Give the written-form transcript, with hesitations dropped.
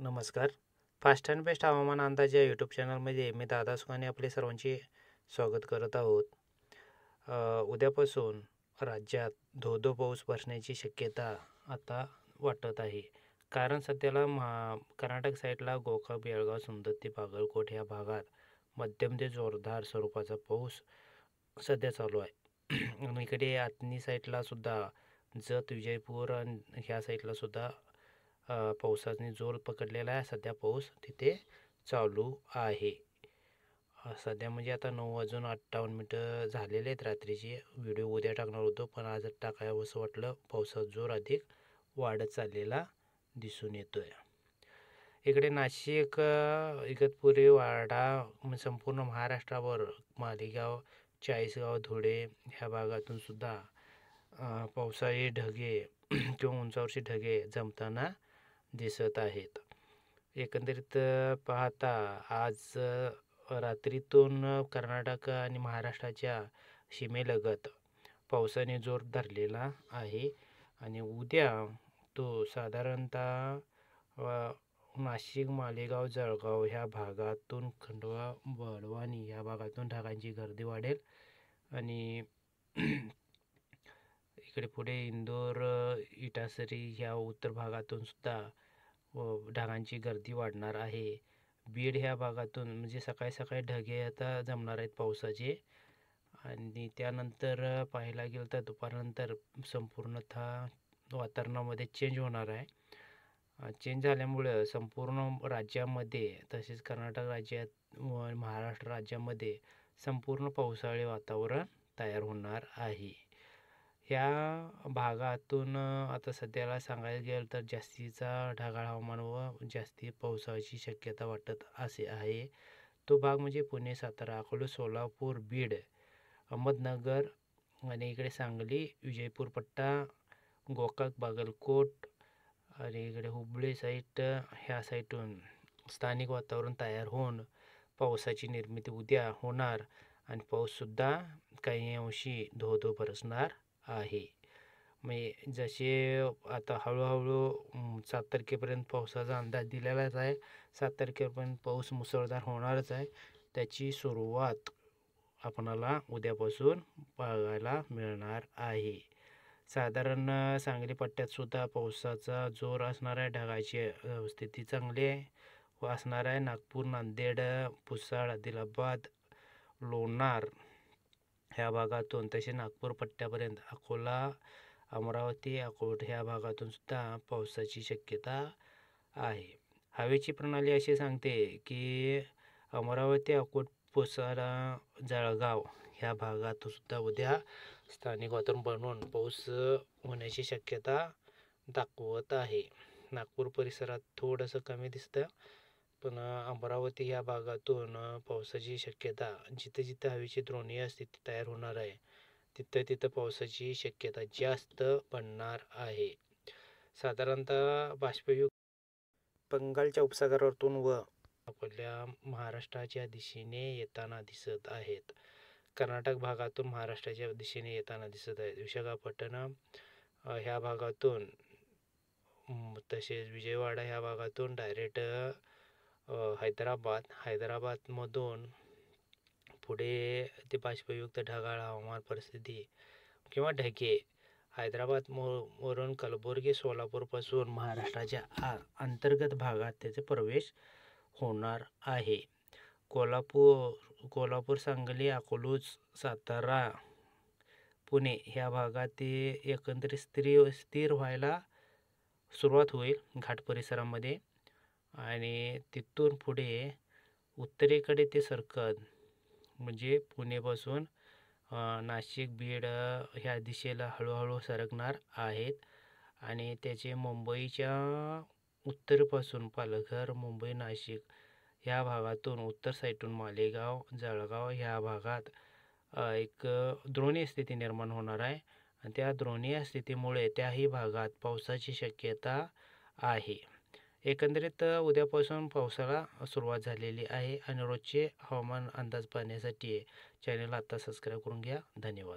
नमस्कार. Fast and best हवामान अंदाज या यूट्यूब चॅनलमध्ये मी दादा सुकाने आपले सर्वांचे स्वागत करत आहोत. उद्यापासून राज्यात धो-धो पाऊस बरसण्याची शक्यता आता वाटत आहे. कारण सध्याला कर्नाटक साईडला गोकाक, बेळगाव, सौंदत्ती, बागलकोट ह्या भागात मध्यम ते जोरदार स्वरूपाचा पाऊस सध्या चालू आहे. आणि इकडे आतनी साईडला सुद्धा जत, विजयपूर आणि ह्या साईडला सुद्धा पावसाने जोर पकडलेला आहे. सध्या पाऊस तिथे चालू आहे. सध्या म्हणजे आता 9:58 झालेले आहेत रात्रीचे. व्हिडिओ उद्या टाकणार होतो, पण आज टाकावं असं वाटलं. पावसाचा जोर अधिक वाढत चाललेला दिसून येतोय. इकडे नाशिक, इगतपुरी, वाडा, संपूर्ण महाराष्ट्रावर मालेगाव, चाळीसगाव, धुळे ह्या भागातून सुद्धा पावसाळी ढगे किंवा उंचावरची ढगे जमताना दिसत आहेत. एकंदरीत पाहता आज रात्रीतून कर्नाटक आणि महाराष्ट्राच्या सीमेलगत पावसाने जोर धरलेला आहे आणि उद्या तो साधारणतः नाशिक, मालेगाव, जळगाव ह्या भागातून, खंडवा, वडवानी ह्या भागातून ढगांची गर्दी वाढेल आणि इकडे पुढे इंदोर, इटासरी ह्या उत्तर भागातून सुद्धा ढगांची गर्दी वाढणार आहे. बीड ह्या भागातून म्हणजे सकाळी सकाळी ढगे आता जमणार आहेत पावसाचे आणि त्यानंतर पाहायला गेलं तर दुपारनंतर संपूर्णतः वातावरणामध्ये चेंज होणार आहे. चेंज झाल्यामुळं संपूर्ण राज्यामध्ये तसेच कर्नाटक राज्यात व महाराष्ट्र राज्यामध्ये संपूर्ण पावसाळी वातावरण तयार होणार आहे. ह्या भागातून आता सध्याला सांगायला गेलं तर जास्तीचा ढगाळ हवामान व जास्ती पावसाची शक्यता वाटत असे आहे. तो भाग म्हणजे पुणे, सातारा, अकोला, सोलापूर, बीड, अहमदनगर आणि इकडे सांगली, विजयपूर पट्टा, गोकाक, बागलकोट आणि इकडे हुबळी साईट ह्या साईटून स्थानिक वातावरण तयार होऊन पावसाची निर्मिती उद्या होणार आणि पाऊससुद्धा काही अंशी धो-धो बरसणार आहे. म्हणजे जसे आता हळूहळू 7 तारखेपर्यंत पावसाचा अंदाज दिलेलाच आहे. 7 तारखेपर्यंत पाऊस मुसळधार होणारच आहे. त्याची सुरुवात आपणाला उद्यापासून बघायला मिळणार आहे. साधारण सांगली पट्ट्यात सुद्धा पावसाचा जोर असणार आहे. ढगाची स्थिती चांगली आहे व असणार आहे. नागपूर, नांदेड, पुसद, आदिलाबाद, लोणार ह्या भागातून तसे नागपूर पट्ट्यापर्यंत, अकोला, अमरावती, अकोट ह्या भागातून सुद्धा पावसाची शक्यता आहे. हवेची प्रणाली अशी सांगते की अमरावती, अकोट, पुसद, जळगाव ह्या भागातून सुद्धा उद्या स्थानिक वातावरण बनवून पाऊस होण्याची शक्यता दाखवत आहे. नागपूर परिसरात थोडंसं कमी दिसतं, पण अमरावती ह्या भागातून पावसाची शक्यता जिथे जिथे हवेची द्रोणीय स्थिती तयार होणार आहे तिथं तिथं पावसाची शक्यता जास्त बनणार आहे. साधारणतः बाष्पयुक्त बंगालच्या उपसागरातून व आपल्या महाराष्ट्राच्या दिशेने येताना दिसत आहेत. कर्नाटक भागातून महाराष्ट्राच्या दिशेने येताना दिसत आहेत. विशाखापट्टणम ह्या भागातून तसेच विजयवाडा ह्या भागातून डायरेक्ट हैदराबादमधून पुढे ते बाष्पयुक्त ढगाळ हवामान परिस्थिती किंवा ढगे हैदराबादवरून कलबुर्गी, सोलापूरपासून महाराष्ट्राच्या अंतर्गत भागात त्याचे प्रवेश होणार आहे. कोल्हापूर, सांगली, अकलूज, सातारा, पुणे ह्या भागात ते एकंदरीत स्थिर व्हायला सुरुवात होईल घाट परिसरामध्ये आणि तिथून पुढे उत्तरेकडे ते सरकत म्हणजे पुणेपासून नाशिक, बीड ह्या दिशेला हळूहळू सरकणार आहेत आणि त्याचे मुंबईच्या उत्तरेपासून पालघर, मुंबई, नाशिक ह्या भागातून उत्तर साईडून मालेगाव, जळगाव ह्या भागात एक द्रोणीय स्थिती निर्माण होणार आहे आणि त्या द्रोणीय स्थितीमुळे त्याही भागात पावसाची शक्यता आहे. एकंदरीत उद्यापासून पावसाला सुरुवात झालेली आहे आणि रोजचे हवामान अंदाज पाहण्यासाठी चॅनल आता सबस्क्राईब करून घ्या. धन्यवाद.